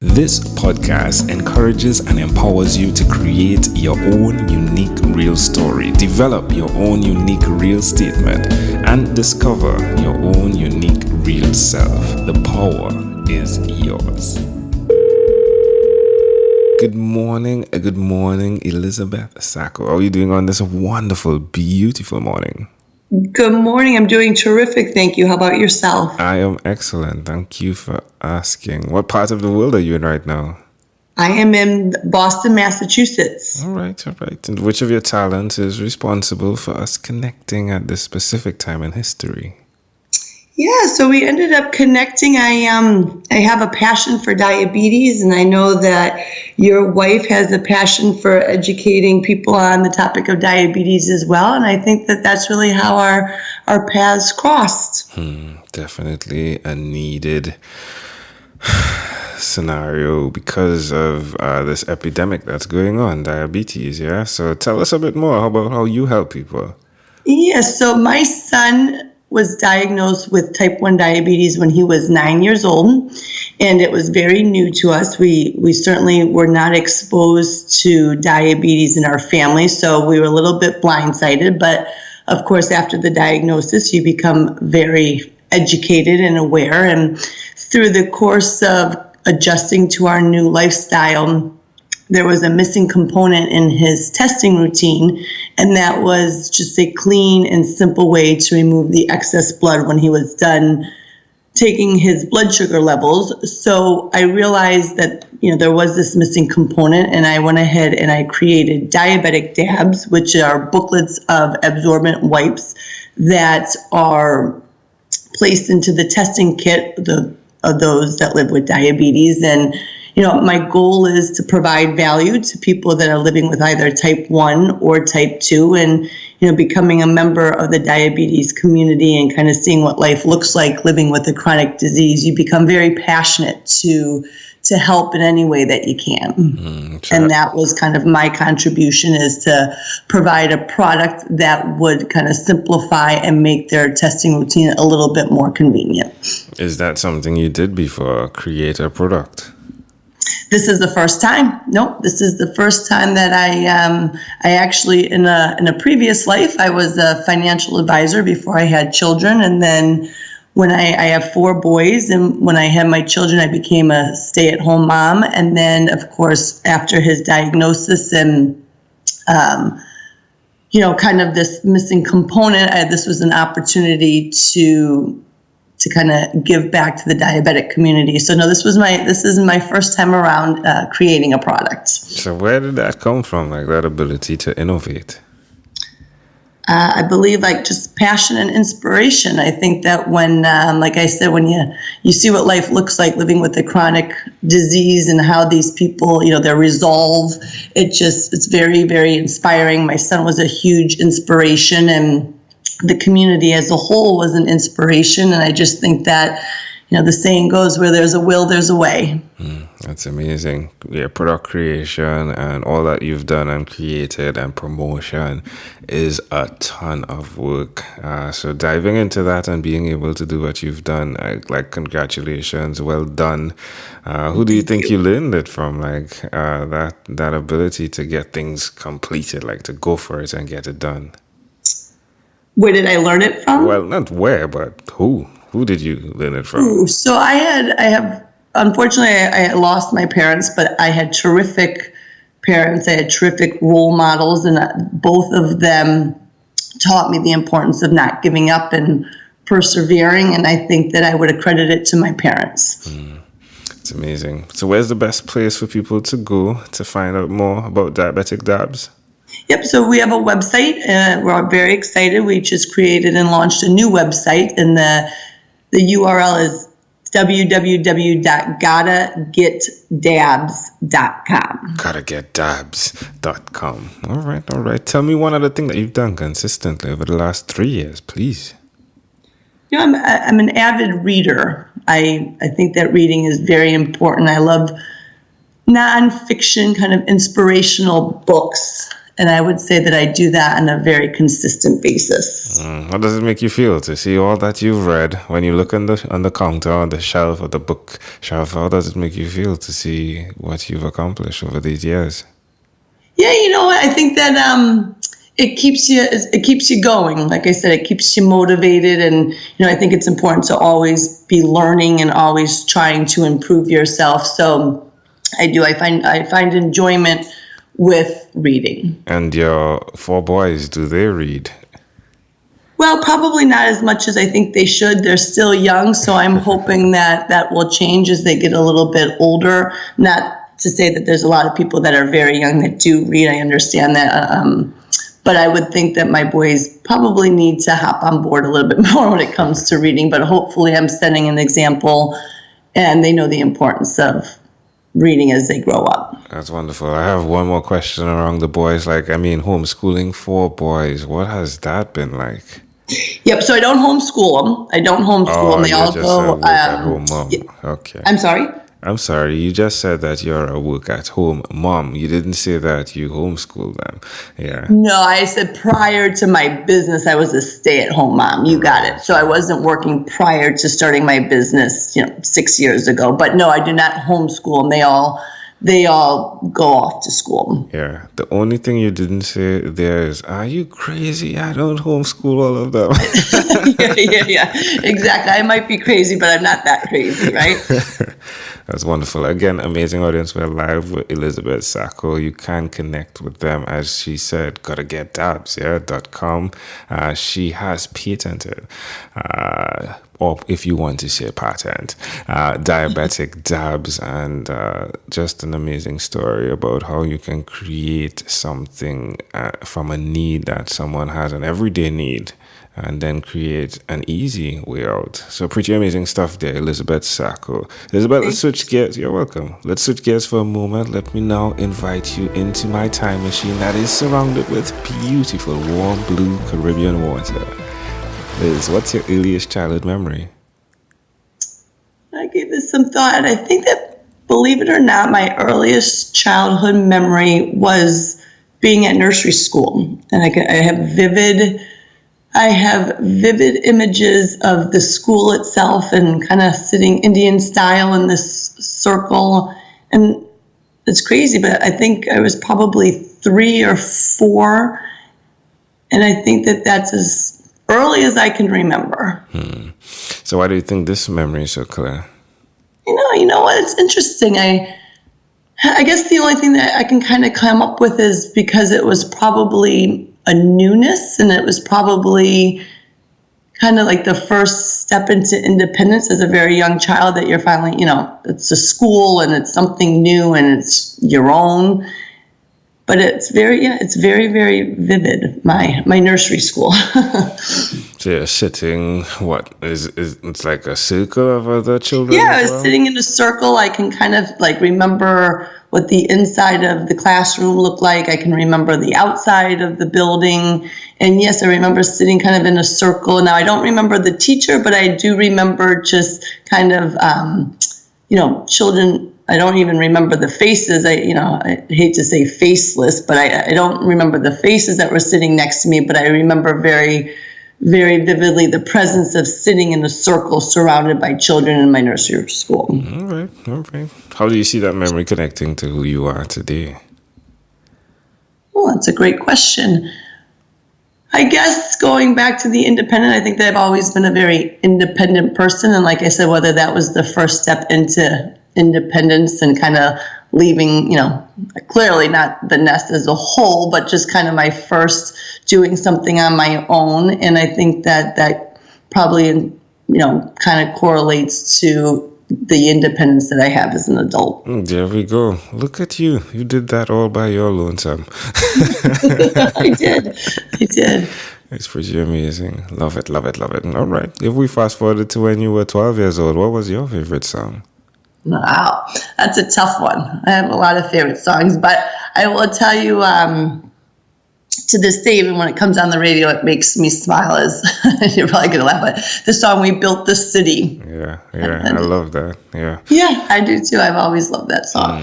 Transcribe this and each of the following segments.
This podcast encourages and empowers you to create your own unique real story, develop your own unique real statement, and discover your own unique real self. The power is yours. Good morning, Elizabeth Sacco. How are you doing on this wonderful, beautiful morning? Good morning. I'm doing terrific. Thank you. How about yourself? I am excellent. Thank you for asking. What part of the world are you in right now? I am in Boston, Massachusetts. All right. And which of your talents is responsible for us connecting at this specific time in history? Yeah, so we ended up connecting. I have a passion for diabetes, and I know that your wife has a passion for educating people on the topic of diabetes as well. And I think that that's really how our paths crossed. Definitely a needed scenario because of this epidemic that's going on, diabetes. Yeah. So tell us a bit more about how you help people. Yeah, so my son was diagnosed with type 1 diabetes when he was 9 years old, and it was very new to us. We certainly were not exposed to diabetes in our family, so we were a little bit blindsided. But of course, after the diagnosis, you become very educated and aware. And through the course of adjusting to our new lifestyle, there was a missing component in his testing routine, and that was just a clean and simple way to remove the excess blood when he was done taking his blood sugar levels. So I realized that, there was this missing component, and I went ahead and I created Diabetic Dabs, which are booklets of absorbent wipes that are placed into the testing kit of those that live with diabetes. And my goal is to provide value to people that are living with either type 1 or type 2, and, becoming a member of the diabetes community and kind of seeing what life looks like living with a chronic disease. You become very passionate to help in any way that you can. And that was kind of my contribution, is to provide a product that would kind of simplify and make their testing routine a little bit more convenient. Is that something you did before, create a product? This is the first time. Nope, this is the first time that I actually, in a previous life, I was a financial advisor before I had children. And then when I have 4 boys, and when I had my children, I became a stay-at-home mom. And then, of course, after his diagnosis and, kind of this missing component, this was an opportunity to kind of give back to the diabetic community. So no, this is my first time around creating a product. So where did that come from, like that ability to innovate? I believe just passion and inspiration. I think that when, like I said, when you see what life looks like living with a chronic disease and how these people, their resolve, it's very, very inspiring. My son was a huge inspiration, and the community as a whole was an inspiration. And I just think that, the saying goes, where there's a will, there's a way. That's amazing. Yeah, product creation and all that you've done and created and promotion is a ton of work. So diving into that and being able to do what you've done, congratulations, well done. Who do you think you learned it from? That ability to get things completed, to go for it and get it done. Where did I learn it from? Well, not where, but who? Who did you learn it from? Ooh, so unfortunately, I lost my parents, but I had terrific parents. I had terrific role models, and both of them taught me the importance of not giving up and persevering. And I think that I would accredit it to my parents. It's amazing. So where's the best place for people to go to find out more about Diabetic Dabs? Yep, so we have a website. We're very excited. We just created and launched a new website, and the URL is www.gottagetdabs.com. Gottagetdabs.com. All right. Tell me one other thing that you've done consistently over the last 3 years, please. I'm an avid reader. I think that reading is very important. I love nonfiction, kind of inspirational books. And I would say that I do that on a very consistent basis. How does it make you feel to see all that you've read when you look on the counter, on the shelf, or the book shelf? How does it make you feel to see what you've accomplished over these years? Yeah, you know what? I think that it keeps you going. Like I said, it keeps you motivated, and I think it's important to always be learning and always trying to improve yourself. So I do. I find enjoyment with reading. And your 4 boys, do they read? Well, probably not as much as I think they should. They're still young, so I'm hoping that will change as they get a little bit older. Not to say that there's a lot of people that are very young that do read. I understand that. But I would think that my boys probably need to hop on board a little bit more when it comes to reading. But hopefully I'm setting an example, and they know the importance of reading as they grow up. That's wonderful. I have one more question around the boys. Homeschooling 4 boys, what has that been like? Yep. So I don't homeschool them. They all go. At home mom. Okay. I'm sorry. I'm sorry. You just said that you're a work-at-home mom. You didn't say that you homeschool them. Yeah. No, I said prior to my business, I was a stay-at-home mom. You got it. So I wasn't working prior to starting my business, 6 years ago. But no, I do not homeschool them. They all go off to school. Yeah. The only thing you didn't say there is, are you crazy? I don't homeschool all of them. Yeah. Exactly. I might be crazy, but I'm not that crazy, right? That's wonderful. Again, amazing audience. We're live with Elizabeth Sacco. You can connect with them, as she said, gottogetaddabs.com. She has patented, or if you want to say patent, Diabetic Dabs, and just an amazing story about how you can create something from a need that someone has, an everyday need, and then create an easy way out. So pretty amazing stuff there, Elizabeth Sacco. Elizabeth, let's switch gears. You're welcome. Let's switch gears for a moment. Let me now invite you into my time machine that is surrounded with beautiful, warm, blue Caribbean water. Liz, what's your earliest childhood memory? I gave this some thought. I think that, believe it or not, my earliest childhood memory was being at nursery school. And I have vivid images of the school itself and kind of sitting Indian style in this circle. And it's crazy, but I think I was probably 3 or 4. And I think that that's as early as I can remember. So why do you think this memory is so clear? You know what? It's interesting. I guess the only thing that I can kind of come up with is because it was probably a newness, and it was probably kind of like the first step into independence as a very young child, that you're finally, it's a school and it's something new and it's your own. But it's very, very vivid, my nursery school. So you're sitting, it's like a circle of other children? Yeah, I was sitting in a circle. I can kind of remember what the inside of the classroom looked like. I can remember the outside of the building. And yes, I remember sitting kind of in a circle. Now, I don't remember the teacher, but I do remember just kind of, children. I don't even remember the faces. I hate to say faceless, but I don't remember the faces that were sitting next to me, but I remember very, very vividly the presence of sitting in a circle surrounded by children in my nursery school. All right. How do you see that memory connecting to who you are today? Well, that's a great question. I guess going back to the independent, I think that I've always been a very independent person. And like I said, whether that was the first step into independence and kind of leaving, clearly not the nest as a whole, but just kind of my first doing something on my own. And I think that probably, kind of correlates to the independence that I have as an adult. There we go. Look at you. You did that all by your lonesome. I did. It's pretty amazing. Love it. All right. If we fast forward to when you were 12 years old, what was your favorite song? Wow, that's a tough one. I have a lot of favorite songs, but I will tell you, to this day, even when it comes on the radio, it makes me smile. As you're probably going to laugh at the song "We Built the City." Yeah, I love that. Yeah, I do too. I've always loved that song.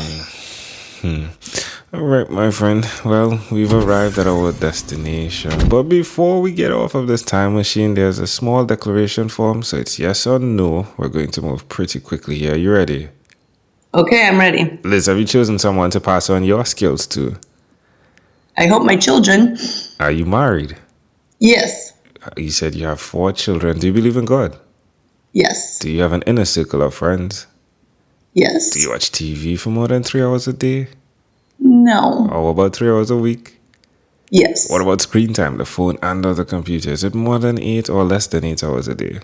All right, my friend. Well, we've arrived at our destination. But before we get off of this time machine, there's a small declaration form. So it's yes or no. We're going to move pretty quickly here. You ready? Okay, I'm ready. Liz, have you chosen someone to pass on your skills to? I hope my children. Are you married? Yes. You said you have 4 children. Do you believe in God? Yes. Do you have an inner circle of friends? Yes. Do you watch TV for more than 3 hours a day? No. Or about 3 hours a week? Yes. What about screen time, the phone and or the computer? Is it more than 8 or less than 8 hours a day?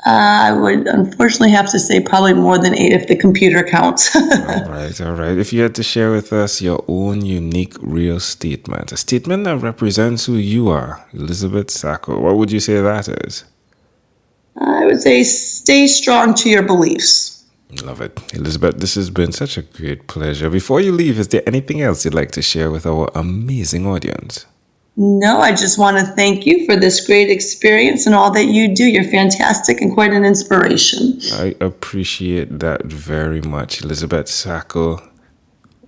I would unfortunately have to say probably more than 8 if the computer counts. All right. If you had to share with us your own unique real statement, a statement that represents who you are, Elizabeth Sacco, what would you say that is? I would say stay strong to your beliefs. Love it. Elizabeth, this has been such a great pleasure. Before you leave, is there anything else you'd like to share with our amazing audience? No, I just want to thank you for this great experience and all that you do. You're fantastic and quite an inspiration. I appreciate that very much, Elizabeth Sacco.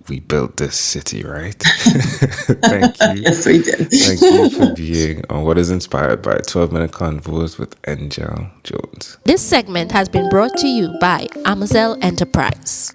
We built this city, right? Thank you. Yes, we did. Thank you for being on what is inspired by 12-minute convos with Angel Jones. This segment has been brought to you by Amazell Enterprise.